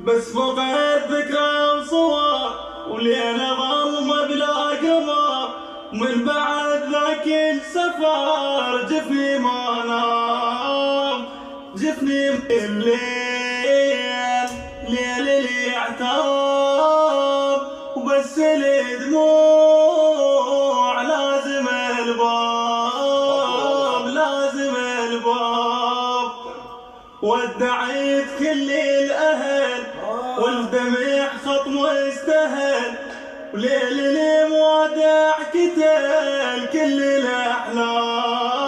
بس فقد ذكرى وصور وليلة ظلمة بلا قمر، من بعد ذاك السفر جفني ما نام، جفني من الليل ليل الاعتاب، وبس الدموع لازم الباب، لازم الباب. ودعيت كل الأهل والدمع خط مستهل، وليل المودع قتل كل الأحلام.